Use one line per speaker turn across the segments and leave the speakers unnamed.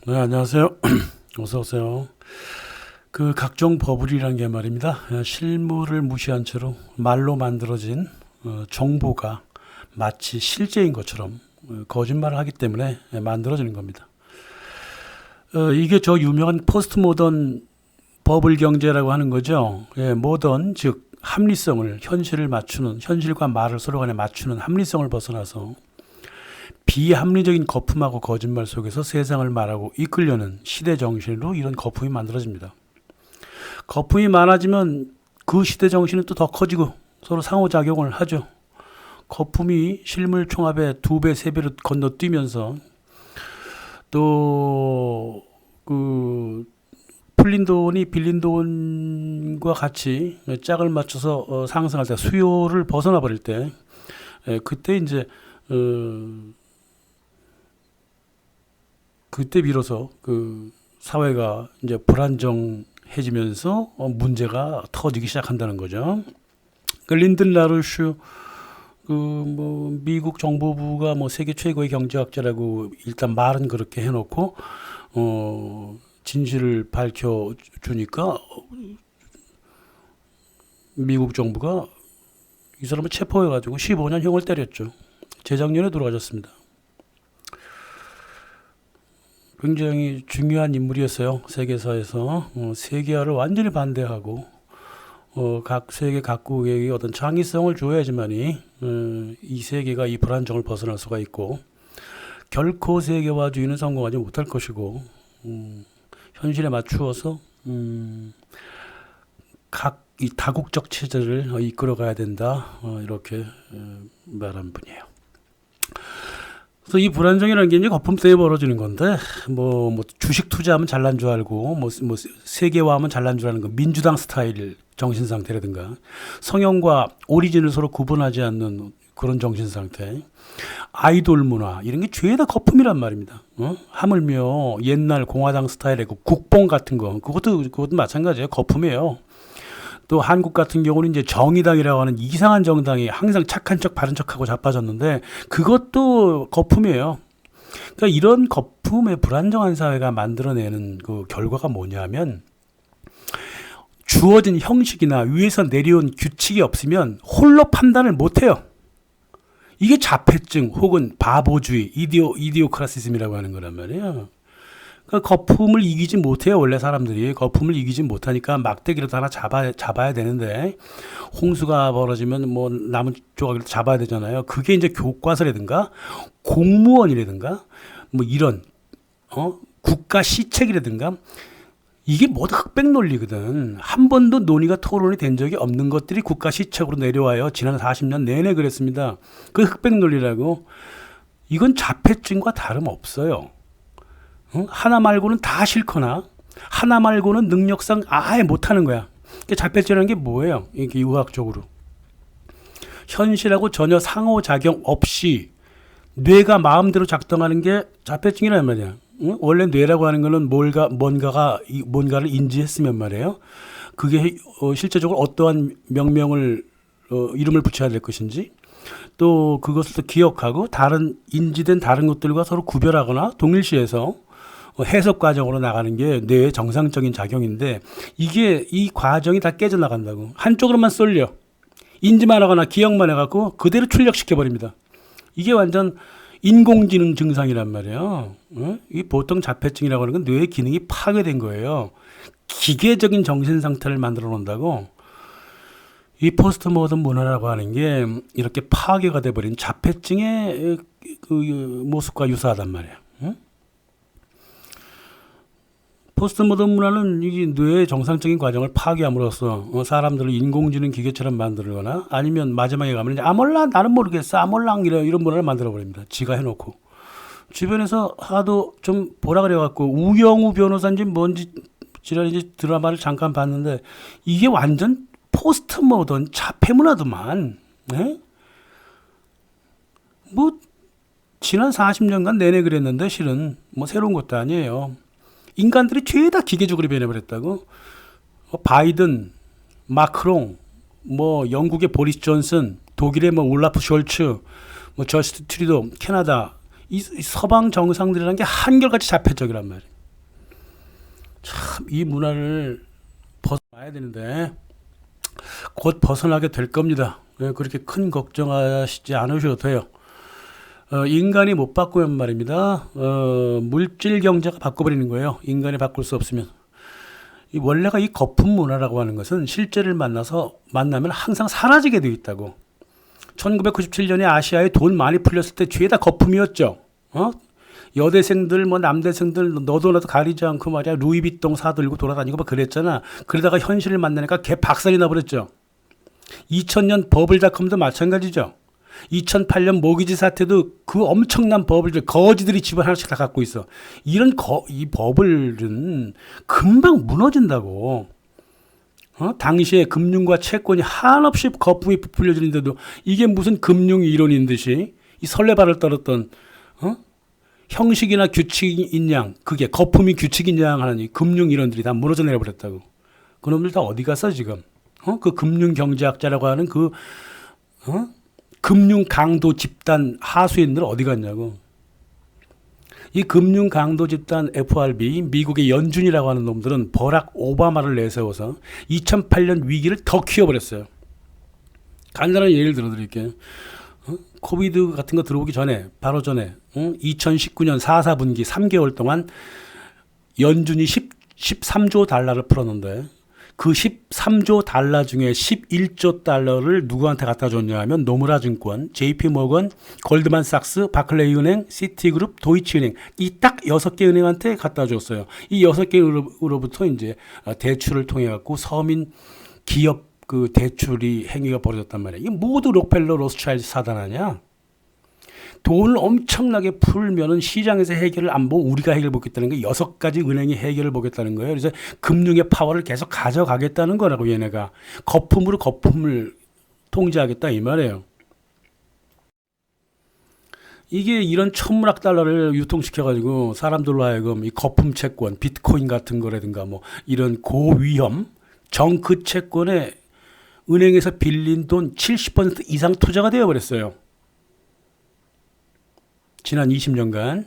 네, 안녕하세요. 어서 오세요. 그 각종 버블이란 게 말입니다. 실물을 무시한 채로 말로 만들어진 정보가 마치 실제인 것처럼 거짓말을 하기 때문에 만들어지는 겁니다. 이게 저 유명한 포스트 모던 버블 경제라고 하는 거죠. 모던 즉 합리성을 현실을 맞추는 현실과 말을 서로 간에 맞추는 합리성을 벗어나서 비합리적인 거품하고 거짓말 속에서 세상을 말하고 이끌려는 시대 정신으로 이런 거품이 만들어집니다. 거품이 많아지면 그 시대 정신은 또 더 커지고 서로 상호작용을 하죠. 거품이 실물 총합의 2배, 3배로 건너뛰면서 또 그 풀린 돈이 빌린 돈과 같이 짝을 맞춰서 상승할 때 수요를 벗어나 버릴 때 그때 이제 그때 비로소 그 사회가 이제 불안정해지면서 문제가 터지기 시작한다는 거죠. 그 린든 라루슈 그 뭐 미국 정보부가 뭐 세계 최고의 경제학자라고 일단 말은 그렇게 해놓고 진실을 밝혀주니까 미국 정부가 이 사람을 체포해가지고 15년 형을 때렸죠. 재작년에 돌아가셨습니다. 굉장히 중요한 인물이었어요. 세계사에서 세계화를 완전히 반대하고 각 세계 각국에게 어떤 창의성을 줘야지만이 이 세계가 이 불안정을 벗어날 수가 있고 결코 세계화주의는 성공하지 못할 것이고 현실에 맞추어서 각 이 다국적 체제를 이끌어가야 된다 이렇게 말한 분이에요. 그래서 이 불안정이라는 게 이제 거품 때문에 벌어지는 건데 뭐 주식 투자하면 잘난 줄 알고 뭐 세계화하면 잘난 줄 아는 거 민주당 스타일 정신 상태라든가 성형과 오리진을 서로 구분하지 않는 그런 정신 상태, 아이돌 문화 이런 게 죄다 거품이란 말입니다. 하물며 옛날 공화당 스타일의 그 국뽕 같은 거 그것도 마찬가지예요. 거품이에요. 또 한국 같은 경우는 이제 정의당이라고 하는 이상한 정당이 항상 착한 척 바른 척하고 자빠졌는데 그것도 거품이에요. 그러니까 이런 거품의 불안정한 사회가 만들어내는 그 결과가 뭐냐면 주어진 형식이나 위에서 내려온 규칙이 없으면 홀로 판단을 못해요. 이게 자폐증 혹은 바보주의, 이디오크라시즘이라고 하는 거란 말이에요. 그러니까 거품을 이기지 못해요. 원래 사람들이 거품을 이기지 못하니까 막대기로 하나 잡아야 되는데 홍수가 벌어지면 뭐 나무 조각을 잡아야 되잖아요. 그게 이제 교과서라든가 공무원이라든가 뭐 이런 국가 시책이라든가 이게 모두 흑백 논리거든. 한 번도 논의가 토론이 된 적이 없는 것들이 국가 시책으로 내려와요. 지난 40년 내내 그랬습니다. 그 흑백 논리라고. 이건 자폐증과 다름없어요. 하나 말고는 다 싫거나 하나 말고는 능력상 아예 못하는 거야. 자폐증이라는 게 뭐예요? 이게 의학적으로 현실하고 전혀 상호작용 없이 뇌가 마음대로 작동하는 게 자폐증이란 말이야. 원래 뇌라고 하는 거는 뭔가를 인지했으면 말이에요. 그게 실제적으로 어떠한 명명을 이름을 붙여야 될 것인지 또 그것을 또 기억하고 다른 인지된 다른 것들과 서로 구별하거나 동일시해서 해석 과정으로 나가는 게 뇌의 정상적인 작용인데 이게 이 과정이 다 깨져나간다고. 한쪽으로만 쏠려. 인지만 하거나 기억만 해갖고 그대로 출력시켜버립니다. 이게 완전 인공지능 증상이란 말이에요. 이 보통 자폐증이라고 하는 건 뇌의 기능이 파괴된 거예요. 기계적인 정신 상태를 만들어 놓는다고. 이 포스트 모던 문화라고 하는 게 이렇게 파괴가 돼버린 자폐증의 그 모습과 유사하단 말이에요. 포스트 모던 문화는 이 뇌의 정상적인 과정을 파괴함으로써 사람들을 인공지능 기계처럼 만들거나 아니면 마지막에 가면 이제 몰라 나는 모르겠어 몰랑 이런 문화를 만들어 버립니다. 지가 해놓고 주변에서 하도 좀 보라 그래갖고 우영우 변호사인지 뭔지 지난주 드라마를 잠깐 봤는데 이게 완전 포스트 모던 자폐 문화더만. 뭐 지난 40년간 내내 그랬는데 실은 뭐 새로운 것도 아니에요. 인간들이 죄다 기계적으로 변해버렸다고. 바이든, 마크롱, 뭐 영국의 보리스 존슨, 독일의 뭐 울라프 숄츠, 뭐 저스트 트리도, 캐나다 이 서방 정상들이라는 게 한결같이 자폐적이란 말이에요. 참 이 문화를 벗어나야 되는데 곧 벗어나게 될 겁니다. 그렇게 큰 걱정하시지 않으셔도 돼요. 인간이 못 바꾸면 말입니다. 물질 경제가 바꿔버리는 거예요. 인간이 바꿀 수 없으면. 이 원래가 이 거품 문화라고 하는 것은 실제를 만나면 항상 사라지게 되어 있다고. 1997년에 아시아에 돈 많이 풀렸을 때 죄다 거품이었죠. 여대생들 뭐 남대생들 너도 나도 가리지 않고 말이야 루이비통 사들고 돌아다니고 막 그랬잖아. 그러다가 현실을 만나니까 개 박살이 나버렸죠. 2000년 버블닷컴도 마찬가지죠. 2008년 모기지 사태도 그 엄청난 버블들 거지들이 집을 하나씩 다 갖고 있어. 이 버블은 금방 무너진다고. 당시에 금융과 채권이 한없이 거품이 부풀려지는데도 이게 무슨 금융 이론인 듯이 이 설레발을 떨었던 형식이나 규칙인 양 그게 거품이 규칙인 양 하는 이 금융 이론들이 다 무너져 내려버렸다고. 그놈들 다 어디 갔어 지금? 그 금융 경제학자라고 하는 그 금융 강도 집단 하수인들 어디 갔냐고. 이 금융 강도 집단 FRB 미국의 연준이라고 하는 놈들은 버락 오바마를 내세워서 2008년 위기를 더 키워버렸어요. 간단한 예를 들어드릴게요. 코비드 같은 거 들어오기 전에 바로 전에 2019년 4분기 3개월 동안 연준이 13조 달러를 풀었는데 그 13조 달러 중에 11조 달러를 누구한테 갖다 줬냐 하면 노무라 증권, JP모건, 골드만삭스, 바클레이 은행, 시티그룹, 도이치은행 이 딱 6개 은행한테 갖다 줬어요. 이 6개로부터 이제 대출을 통해 갖고 서민 기업 그 대출이 행위가 벌어졌단 말이야. 이게 모두 록펠러 로스차일드 사단 아니야? 돈을 엄청나게 풀면은 시장에서 해결을 안 보고 우리가 해결을 보겠다는 게 6가지 은행이 해결을 보겠다는 거예요. 그래서 금융의 파워를 계속 가져가겠다는 거라고 얘네가. 거품으로 거품을 통제하겠다 이 말이에요. 이게 이런 천문학 달러를 유통시켜가지고 사람들로 하여금 이 거품 채권, 비트코인 같은 거라든가 뭐 이런 고위험 정크 채권에 은행에서 빌린 돈 70% 이상 투자가 되어버렸어요. 지난 20년간.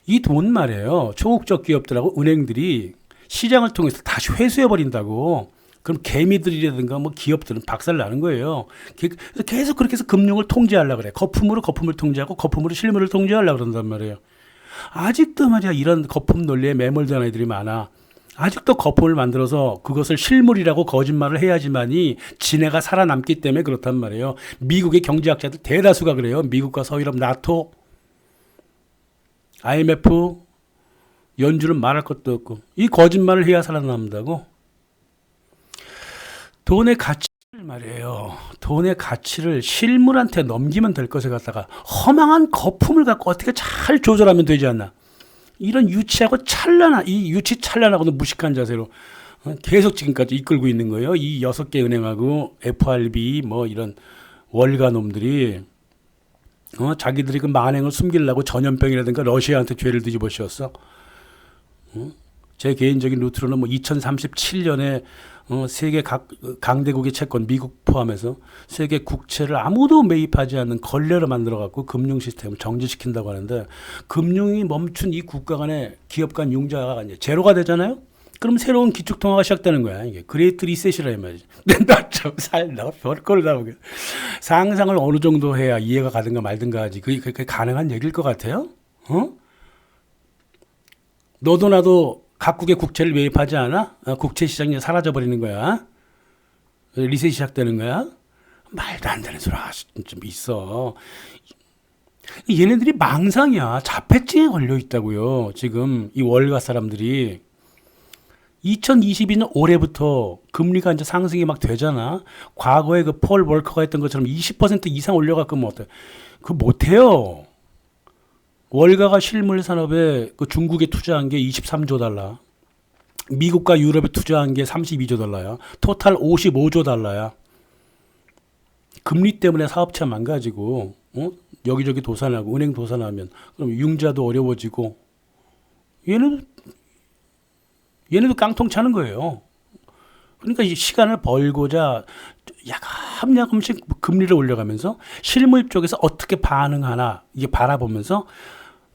이 돈 말이에요. 초국적 기업들하고 은행들이 시장을 통해서 다시 회수해버린다고. 그럼 개미들이라든가 뭐 기업들은 박살 나는 거예요. 그래서 계속 그렇게 해서 금융을 통제하려고 그래. 거품으로 거품을 통제하고 거품으로 실물을 통제하려고 그런단 말이에요. 아직도 말이야 이런 거품 논리에 매몰된 아이들이 많아. 아직도 거품을 만들어서 그것을 실물이라고 거짓말을 해야지만이 지네가 살아남기 때문에 그렇단 말이에요. 미국의 경제학자들 대다수가 그래요. 미국과 서유럽, 나토, IMF, 연준은 말할 것도 없고 이 거짓말을 해야 살아남는다고. 돈의 가치를 말이에요. 돈의 가치를 실물한테 넘기면 될 것을 갖다가 허망한 거품을 갖고 어떻게 잘 조절하면 되지 않나. 이런 유치하고 이 유치 찬란하고도 무식한 자세로 계속 지금까지 이끌고 있는 거예요. 이 6개 은행하고 FRB 뭐 이런 월가놈들이 자기들이 그 만행을 숨기려고 전염병이라든가 러시아한테 죄를 뒤집어 씌웠어. 제 개인적인 루트로는 뭐 2037년에 세계 각 강대국의 채권 미국 포함해서 세계 국채를 아무도 매입하지 않는 걸레로 만들어 갖고 금융 시스템을 정지시킨다고 하는데 금융이 멈춘 이 국가 간의 기업 간 융자가 이제 제로가 되잖아요. 그럼 새로운 기축 통화가 시작되는 거야. 이게 그레이트 리셋이라 이 말이지. 나 좀 살다 별걸 다 보게. 상상을 어느 정도 해야 이해가 가든가 말든가 하지. 그게 가능한 얘기일 것 같아요? 너도 나도 각국의 국채를 매입하지 않아? 국채 시장이 사라져버리는 거야. 리셋이 시작되는 거야. 말도 안 되는 소리가 좀 있어. 얘네들이 망상이야. 자폐증에 걸려 있다고요. 지금 이 월가 사람들이 2022년 올해부터 금리가 이제 상승이 막 되잖아. 과거에 그 폴 월커가 했던 것처럼 20% 이상 올려갖고 뭐 어때? 그거 못해요. 월가가 실물 산업에 그 중국에 투자한 게 23조 달러. 미국과 유럽에 투자한 게 32조 달러야. 토탈 55조 달러야. 금리 때문에 사업체 망가지고 여기저기 도산하고 은행 도산하면 그럼 융자도 어려워지고 얘네도 깡통 차는 거예요. 그러니까 이 시간을 벌고자 야금야금씩 금리를 올려가면서 실물 쪽에서 어떻게 반응하나 이게 바라보면서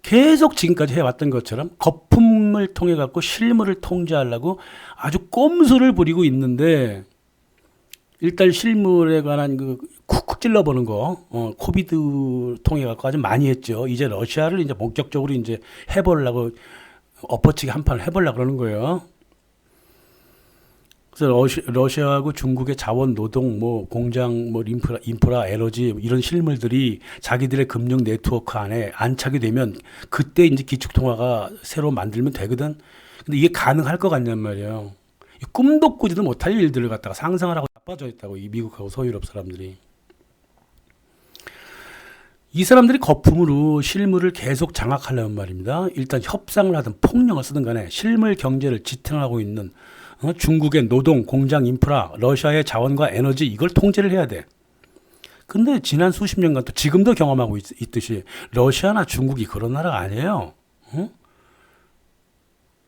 계속 지금까지 해왔던 것처럼 거품 실무를 통해 갖고 실무를 통제하려고 아주 꼼수를 부리고 있는데 일단 실물에 관한 그 쿡쿡 찔러보는 거, 코비드 통해 갖고 아주 많이 했죠. 이제 러시아를 이제 본격적으로 이제 해보려고 엎어치기 한 판을 해보려고 그러는 거예요. 그래서 러시아하고 중국의 자원, 노동, 뭐 공장, 뭐 인프라, 에너지 이런 실물들이 자기들의 금융 네트워크 안에 안착이 되면 그때 이제 기축통화가 새로 만들면 되거든. 근데 이게 가능할 것 같냔 말이에요. 꿈도 꾸지도 못할 일들을 갖다가 상상을 하고 나빠져 있다고 이 미국하고 서유럽 사람들이. 이 사람들이 거품으로 실물을 계속 장악하려는 말입니다. 일단 협상을 하든 폭력을 쓰든 간에 실물 경제를 지탱하고 있는 중국의 노동, 공장, 인프라, 러시아의 자원과 에너지 이걸 통제를 해야 돼. 근데 지난 수십 년간 또 지금도 경험하고 있듯이 러시아나 중국이 그런 나라가 아니에요.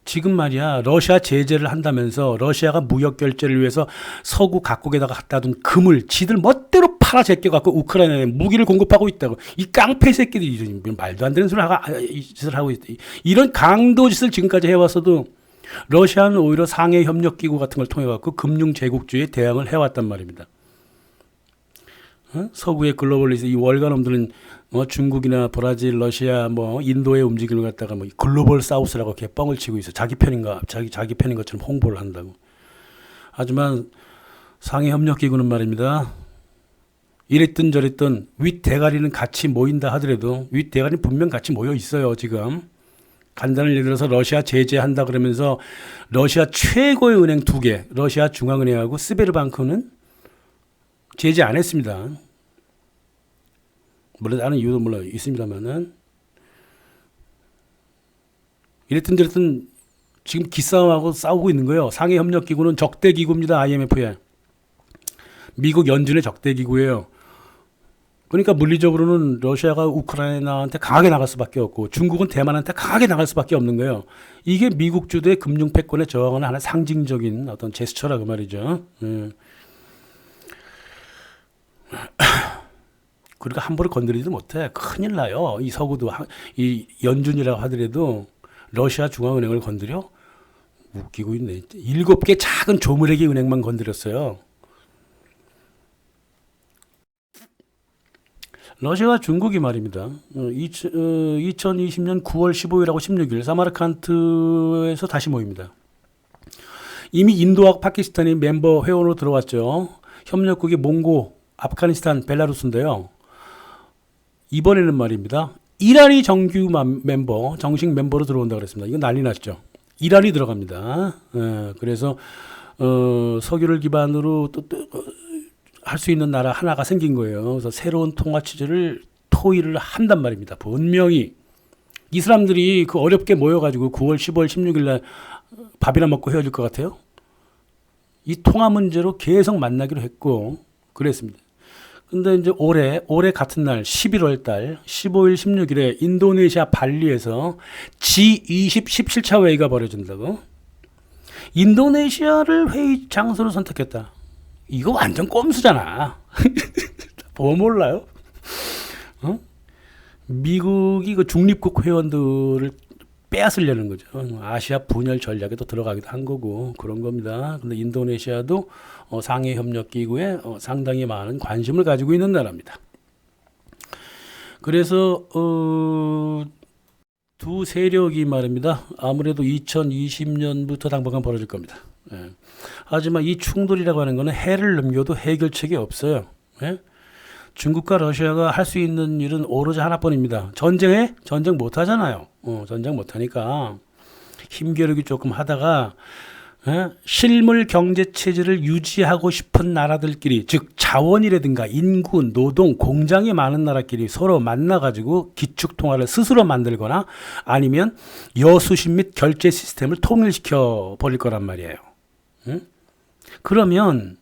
지금 말이야 러시아 제재를 한다면서 러시아가 무역 결제를 위해서 서구 각국에다가 갖다 둔 금을 지들 멋대로 팔아 제껴갖고 우크라이나에 무기를 공급하고 있다고. 이 깡패 새끼들이 말도 안 되는 짓을 하고 있다. 이런 강도 짓을 지금까지 해왔어도 러시아는 오히려 상해 협력기구 같은 걸 통해 갖고 금융 제국주의에 대항을 해왔단 말입니다. 서구의 글로벌리스 이 월가놈들은 중국이나 브라질, 러시아, 뭐 인도의 움직임을 갖다가 뭐 글로벌 사우스라고 개뻥을 치고 있어. 자기 편인 것처럼 홍보를 한다고. 하지만 상해 협력기구는 말입니다. 이랬든 저랬든 윗대가리는 같이 모인다 하더라도 윗대가리는 분명 같이 모여 있어요. 지금. 간단한 예를 들어서 러시아 제재한다 그러면서 러시아 최고의 은행 두 개, 러시아 중앙은행하고 스베르방크는 제재 안 했습니다. 물론 다른 이유도 물론 있습니다만은 이랬든 저랬든 지금 기싸움하고 싸우고 있는 거예요. 상해협력기구는 적대기구입니다. IMF에. 미국 연준의 적대기구예요. 그러니까 물리적으로는 러시아가 우크라이나한테 강하게 나갈 수밖에 없고 중국은 대만한테 강하게 나갈 수밖에 없는 거예요. 이게 미국 주도의 금융 패권에 저항하는 하나의 상징적인 어떤 제스처라 그 말이죠. 그러니까 함부로 건드리지도 못해. 큰일 나요. 이 서구도 이 연준이라고 하더라도 러시아 중앙은행을 건드려? 웃기고 있네. 7개 작은 조물애기 은행만 건드렸어요. 러시아와 중국이 말입니다. 2020년 9월 15일하고 16일 사마르칸트에서 다시 모입니다. 이미 인도와 파키스탄이 멤버 회원으로 들어왔죠. 협력국이 몽고, 아프가니스탄, 벨라루스인데요. 이번에는 말입니다. 이란이 정식 멤버로 들어온다고 그랬습니다. 이건 난리 났죠. 이란이 들어갑니다. 그래서 석유를 기반으로 할 수 있는 나라 하나가 생긴 거예요. 그래서 새로운 통화 취지를 토의를 한단 말입니다. 분명히 이 사람들이 그 어렵게 모여가지고 9월 15일 16일 날 밥이나 먹고 헤어질 것 같아요. 이 통화 문제로 계속 만나기로 했고 그랬습니다. 근데 이제 올해 같은 날 11월 달 15일 16일에 인도네시아 발리에서 G20 17차 회의가 벌어진다고. 인도네시아를 회의 장소로 선택했다. 이거 완전 꼼수잖아. 뭐 몰라요? 미국이 그 중립국 회원들을 빼앗으려는 거죠. 아시아 분열 전략에도 들어가기도 한 거고 그런 겁니다. 근데 인도네시아도 상해 협력 기구에 상당히 많은 관심을 가지고 있는 나라입니다. 그래서 두 세력이 말입니다. 아무래도 2020년부터 당분간 벌어질 겁니다. 예. 하지만 이 충돌이라고 하는 것은 해를 넘겨도 해결책이 없어요. 예? 중국과 러시아가 할 수 있는 일은 오로지 하나뿐입니다. 전쟁 못 하잖아요. 전쟁 못 하니까 힘겨루기 조금 하다가 실물 경제 체제를 유지하고 싶은 나라들끼리, 즉 자원이라든가 인구, 노동, 공장이 많은 나라끼리 서로 만나가지고 기축 통화를 스스로 만들거나 아니면 여수신 및 결제 시스템을 통일시켜 버릴 거란 말이에요. 그러면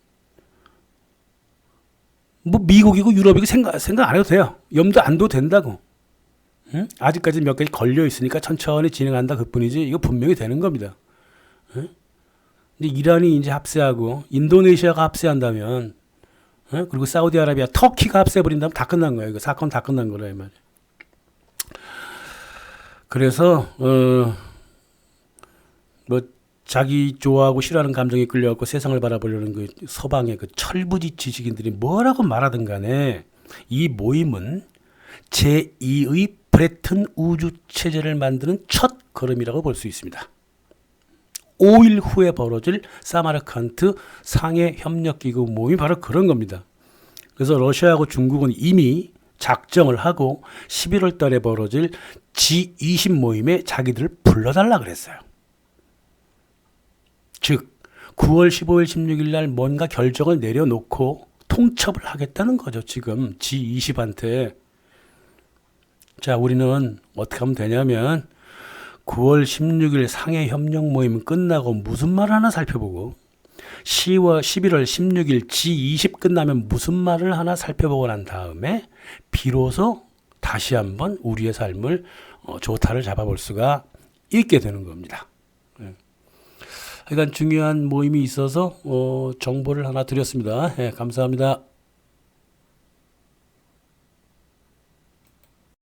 뭐 미국이고 유럽이고 생각 안 해도 돼요. 염두 안 둬도 된다고. 아직까지 몇 가지 걸려 있으니까 천천히 진행한다 그뿐이지 이거 분명히 되는 겁니다. 근데 이란이 이제 합세하고 인도네시아가 합세한다면 그리고 사우디아라비아, 터키가 합세해버린다면 다 끝난 거예요. 그 사건 다 끝난 거라 이 말이에요. 그래서 뭐 자기 좋아하고 싫어하는 감정에 끌려갖고 세상을 바라보려는 그 서방의 그 철부지 지식인들이 뭐라고 말하든 간에 이 모임은 제2의 브레튼 우주 체제를 만드는 첫 걸음이라고 볼 수 있습니다. 5일 후에 벌어질 사마르칸트 상해 협력기구 모임이 바로 그런 겁니다. 그래서 러시아하고 중국은 이미 작정을 하고 11월 달에 벌어질 G20 모임에 자기들을 불러달라 그랬어요. 즉 9월 15일 16일 날 뭔가 결정을 내려놓고 통첩을 하겠다는 거죠. 지금 G20한테. 자, 우리는 어떻게 하면 되냐면 9월 16일 상해 협력 모임 끝나고 무슨 말 하나 살펴보고 11월 16일 G20 끝나면 무슨 말을 하나 살펴보고 난 다음에 비로소 다시 한번 우리의 삶을 조타를 잡아볼 수가 있게 되는 겁니다. 그러니까 중요한 모임이 있어서 정보를 하나 드렸습니다. 감사합니다.